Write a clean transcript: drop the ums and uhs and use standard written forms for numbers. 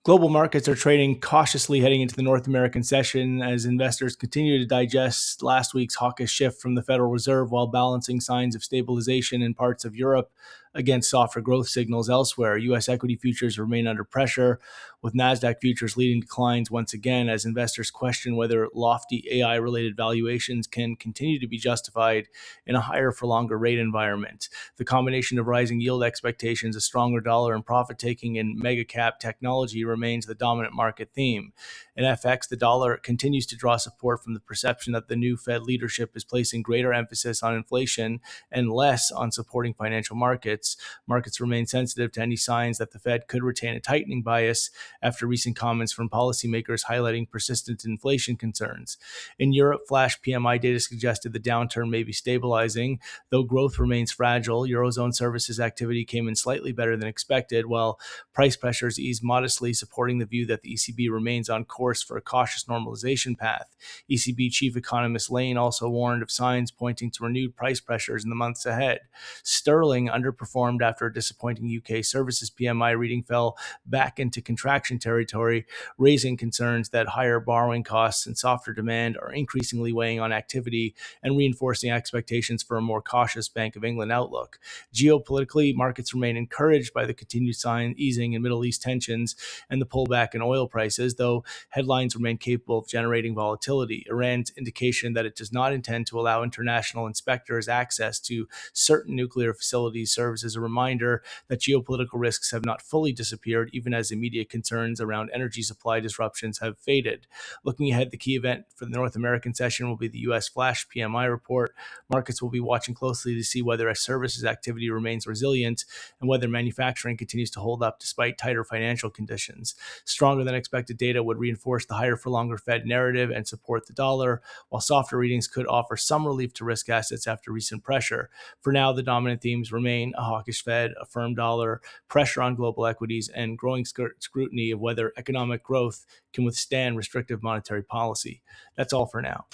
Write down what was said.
Global markets are trading cautiously heading into the North American session as investors continue to digest last week's hawkish shift from the Federal Reserve while balancing signs of stabilization in parts of Europe against softer growth signals elsewhere. U.S. equity futures remain under pressure, with NASDAQ futures leading declines once again as investors question whether lofty AI-related valuations can continue to be justified in a higher for longer rate environment. The combination of rising yield expectations, a stronger dollar, and profit-taking in mega-cap technology remains the dominant market theme. In FX, the dollar continues to draw support from the perception that the new Fed leadership is placing greater emphasis on inflation and less on supporting financial markets. Markets remain sensitive to any signs that the Fed could retain a tightening bias after recent comments from policymakers highlighting persistent inflation concerns. In Europe, flash PMI data suggested the downturn may be stabilizing, though growth remains fragile. Eurozone services activity came in slightly better than expected, while price pressures eased modestly, supporting the view that the ECB remains on course for a cautious normalization path. ECB chief economist Lane also warned of signs pointing to renewed price pressures in the months ahead. Sterling underperformed after a disappointing UK services PMI reading fell back into contraction territory, raising concerns that higher borrowing costs and softer demand are increasingly weighing on activity and reinforcing expectations for a more cautious Bank of England outlook. Geopolitically, markets remain encouraged by the continued easing in Middle East tensions and the pullback in oil prices, though headlines remain capable of generating volatility. Iran's indication that it does not intend to allow international inspectors access to certain nuclear facilities serves as a reminder that geopolitical risks have not fully disappeared, even as immediate concerns around energy supply disruptions have faded. Looking ahead, the key event for the North American session will be the U.S. flash PMI report. Markets will be watching closely to see whether services activity remains resilient and whether manufacturing continues to hold up despite tighter financial conditions. Stronger than expected data would reinforce the higher for longer Fed narrative and support the dollar, while softer readings could offer some relief to risk assets after recent pressure. For now, the dominant themes remain a hawkish Fed, a firm dollar, pressure on global equities, and growing scrutiny of whether economic growth can withstand restrictive monetary policy. That's all for now.